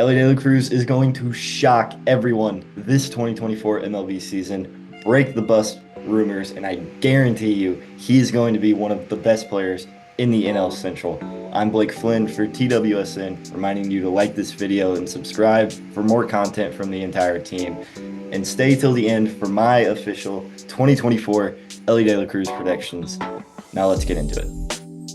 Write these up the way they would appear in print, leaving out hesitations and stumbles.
Elly Cruz is going to shock everyone this 2024 MLB season, break the bust rumors, and I guarantee you he is going to be one of the best players in the NL Central. I'm Blake Flynn for TWSN, reminding you to like this video and subscribe for more content from the entire team. And stay till the end for my official 2024 Elly Cruz predictions. Now let's get into it.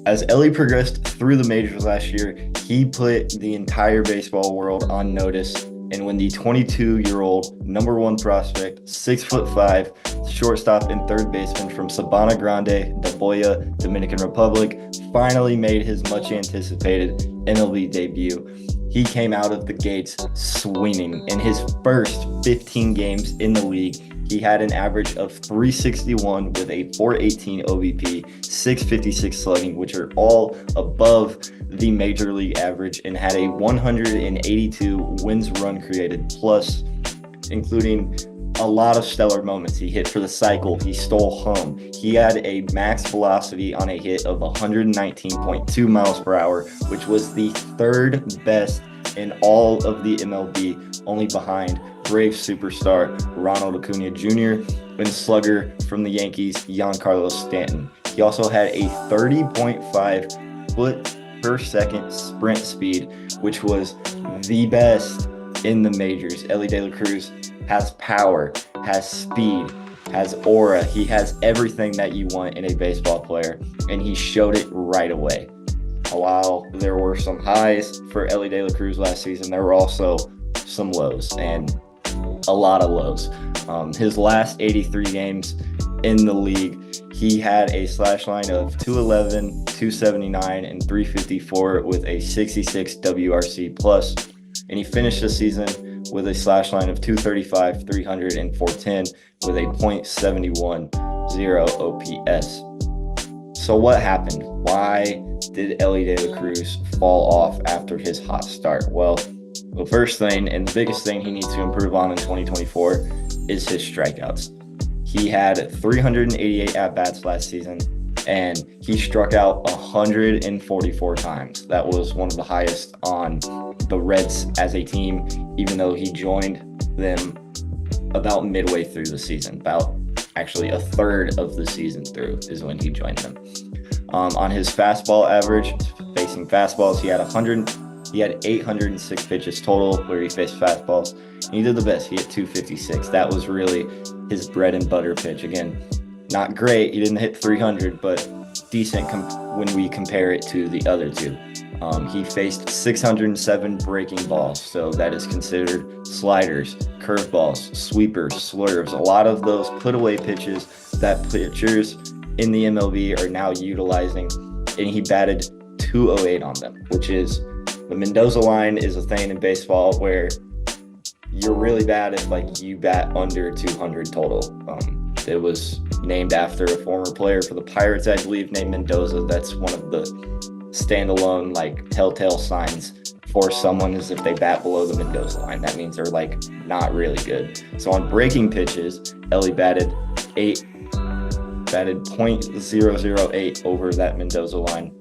As Elly progressed through the majors last year, he put the entire baseball world on notice. And when the 22-year-old number one prospect, 6'5", shortstop and third baseman from Sabana Grande, De Boya, Dominican Republic, finally made his much anticipated MLB debut, he came out of the gates swinging. In his first 15 games in the league, he had an average of 361 with a 418 OBP, 656 slugging, which are all above the major league average, and had a 182 wins run created plus, including a lot of stellar moments. He hit for the cycle. He stole home. He had a max velocity on a hit of 119.2 miles per hour, which was the third best in all of the MLB, only behind Brave superstar Ronald Acuna Jr. and slugger from the Yankees, Giancarlo Stanton. He also had a 30.5 foot per second sprint speed, which was the best in the majors. Elly Cruz has power, has speed, has aura. He has everything that you want in a baseball player, and he showed it right away. While there were some highs for Elly Cruz last season, there were also some lows, and a lot of lows. His last 83 games in the league, he had a slash line of 211, 279, and 354 with a 66 WRC plus, and he finished the season with a slash line of 235, 300, and 410 with a .710 OPS. So what happened? Why did Elly Cruz fall off after his hot start? Well, the first thing and the biggest thing he needs to improve on in 2024 is his strikeouts. He had 388 at-bats last season, and he struck out 144 times. That was one of the highest on the Reds as a team, even though he joined them about midway through the season. About actually a third of the season through is when he joined them. On his fastball average, facing fastballs, he had 806 pitches total where he faced fastballs, and he did the best. He hit 256. That was really his bread and butter pitch. Again, not great. He didn't hit 300, but decent when we compare it to the other two. He faced 607 breaking balls, so that is considered sliders, curveballs, sweepers, slurves, a lot of those put-away pitches that pitchers in the MLB are now utilizing, and he batted 208 on them, which is, the Mendoza line is a thing in baseball where you're really bad if you bat under 200 total. It was named after a former player for the Pirates, I believe, named Mendoza. That's one of the standalone telltale signs for someone is if they bat below the Mendoza line. That means they're not really good. So on breaking pitches, Elly batted .008 over that Mendoza line.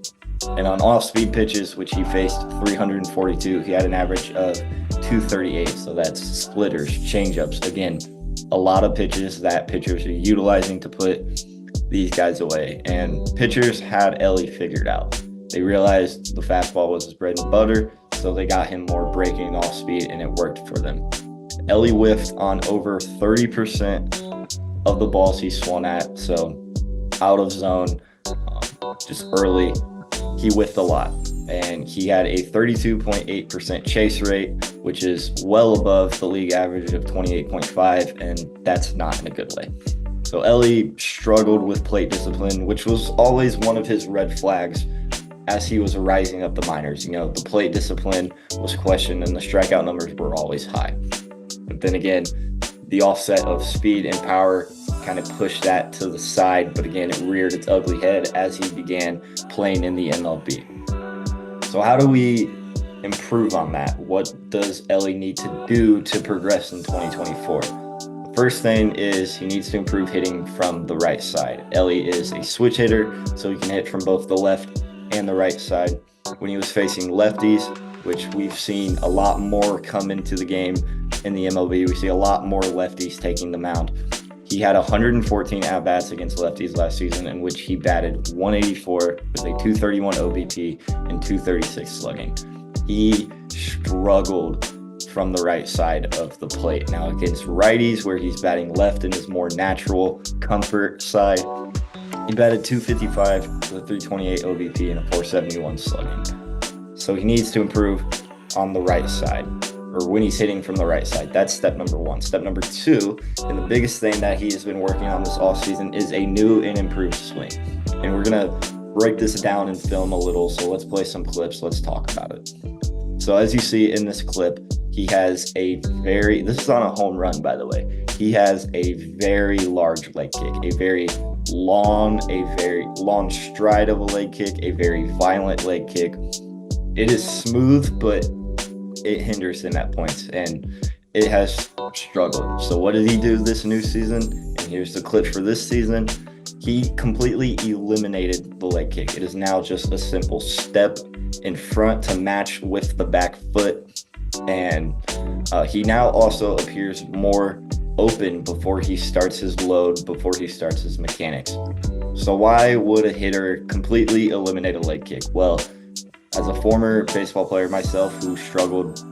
And on off-speed pitches, which he faced 342, he had an average of 238. So that's splitters, changeups. Again, a lot of pitches that pitchers are utilizing to put these guys away. And pitchers had Elly figured out. They realized the fastball was his bread and butter, so they got him more breaking off speed, and it worked for them. Elly whiffed on over 30% of the balls he swung at, so out of zone, just early. He whiffed a lot, and he had a 32.8% chase rate, which is well above the league average of 28.5, and that's not in a good way. So Elly struggled with plate discipline, which was always one of his red flags as he was rising up the minors. The plate discipline was questioned, and the strikeout numbers were always high. But then again, the offset of speed and power kind of pushed that to the side, but again, it reared its ugly head as he began playing in the MLB. So how do we improve on that? What does Elly need to do to progress in 2024? The first thing is he needs to improve hitting from the right side. Elly is a switch hitter, so he can hit from both the left and the right side. When he was facing lefties, which we've seen a lot more come into the game in the MLB. We see a lot more lefties taking the mound. He had 114 at-bats against lefties last season, in which he batted 184 with a 231 OBP and 236 slugging. He struggled from the right side of the plate. Now, against righties, where he's batting left in his more natural comfort side, he batted 255 with a 328 OBP and a 471 slugging. So he needs to improve on the right side, or when he's hitting from the right side. That's step number one. Step number two, and the biggest thing that he has been working on this offseason, is a new and improved swing. And we're going to break this down and film a little. So let's play some clips. Let's talk about it. So as you see in this clip, he has this is on a home run, by the way. He has a very large leg kick, a very long stride of a leg kick, a very violent leg kick. It is smooth, but it hinders him at points, and it has struggled. So what did he do this new season? And here's the clip for this season. He completely eliminated the leg kick. It is now just a simple step in front to match with the back foot. And he now also appears more open before he starts his load, before he starts his mechanics. So why would a hitter completely eliminate a leg kick? Well, as a former baseball player myself who struggled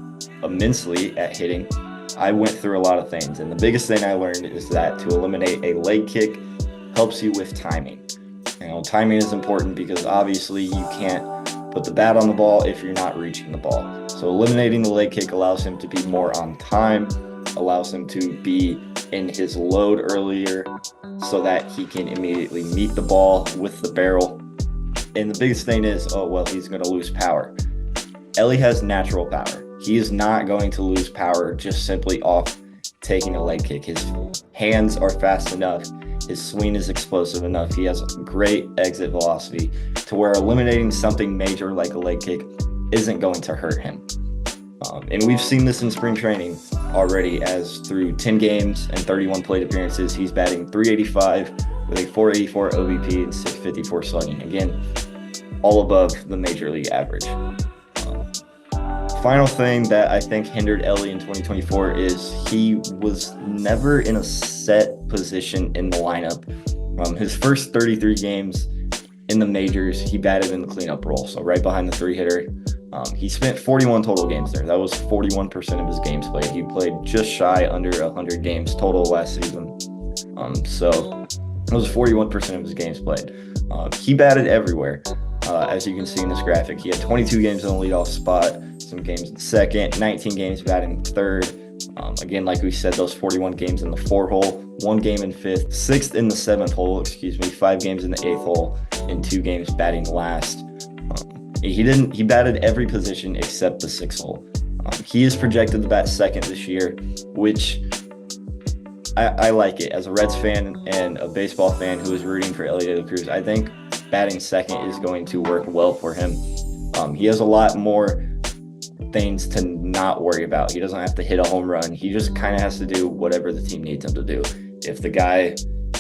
immensely at hitting, I went through a lot of things. And the biggest thing I learned is that to eliminate a leg kick helps you with timing. Timing is important because obviously you can't put the bat on the ball if you're not reaching the ball. So eliminating the leg kick allows him to be more on time, allows him to be in his load earlier so that he can immediately meet the ball with the barrel. And the biggest thing is, he's going to lose power. Elly has natural power. He is not going to lose power just simply off taking a leg kick. His hands are fast enough. His swing is explosive enough. He has great exit velocity to where eliminating something major like a leg kick isn't going to hurt him. And we've seen this in spring training already, as through 10 games and 31 plate appearances, he's batting 385 with a 484 OBP and 654 slugging. Again, all above the major league average. Final thing that I think hindered Elly in 2024 is he was never in a set position in the lineup. His first 33 games in the majors, he batted in the cleanup role, so right behind the three hitter. He spent 41 total games there. That was 41% of his games played. He played just shy under 100 games total last season. So it was 41% of his games played. He batted everywhere. As you can see in this graphic, he had 22 games in the leadoff spot, some games in second, 19 games batting third. Again, like we said, those 41 games in the 4-hole, 1 game in fifth, 6th in the 7th hole, 5 games in the 8th hole, and 2 games batting last. He batted every position except the 6th hole. He is projected to bat second this year, which I like it. As a Reds fan and a baseball fan who is rooting for Elly De La Cruz, I think batting second is going to work well for him. He has a lot more things to not worry about. He doesn't have to hit a home run. He just kind of has to do whatever the team needs him to do. If the guy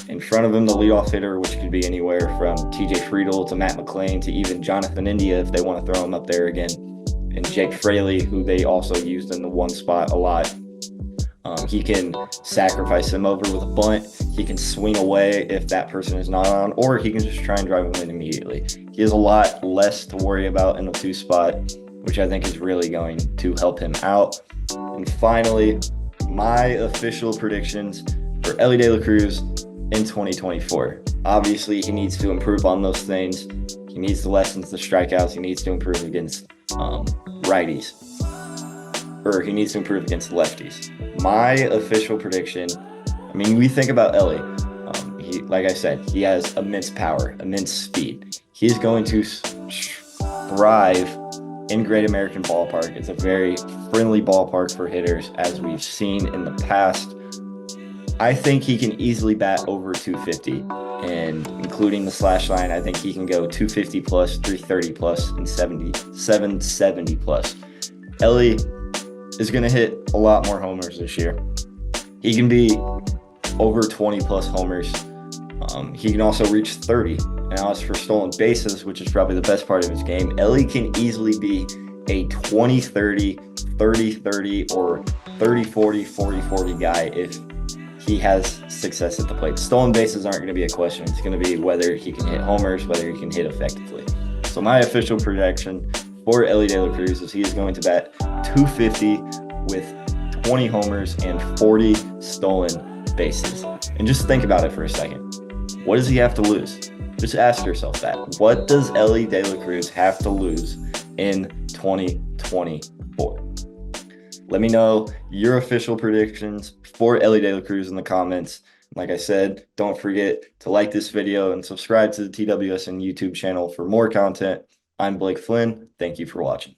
in front of him, the leadoff hitter, which could be anywhere from TJ Friedl to Matt McClain to even Jonathan India, if they want to throw him up there again, and Jake Fraley, who they also used in the one spot a lot, he can sacrifice him over with a bunt. He can swing away if that person is not on, or he can just try and drive him in immediately. He has a lot less to worry about in the 2 spot, which I think is really going to help him out. And finally, my official predictions for Elly De La Cruz in 2024. Obviously, he needs to improve on those things. He needs to lessen the strikeouts. He needs to improve against righties. Or he needs to improve against lefties. My official prediction, we think about Elly. Like I said, he has immense power, immense speed. He's going to thrive in Great American Ballpark. It's a very friendly ballpark for hitters, as we've seen in the past. I think he can easily bat over 250, and including the slash line, I think he can go 250 plus, 330 plus, and 770 plus. Elly is going to hit a lot more homers this year. He can be over 20 plus homers. He can also reach 30. And as for stolen bases, which is probably the best part of his game, Elly can easily be a 20-30, 30-30, or 30-40, 40-40 guy if he has success at the plate. Stolen bases aren't going to be a question. It's going to be whether he can hit homers, whether he can hit effectively. So my official projection for Elly De La Cruz is he is going to bat 250 with 20 homers and 40 stolen bases. And just think about it for a second. What does he have to lose? Just ask yourself that. What does Elly De La Cruz have to lose in 2024? Let me know your official predictions for Elly De La Cruz in the comments. Like I said, don't forget to like this video and subscribe to the TWSN YouTube channel for more content. I'm Blake Flynn. Thank you for watching.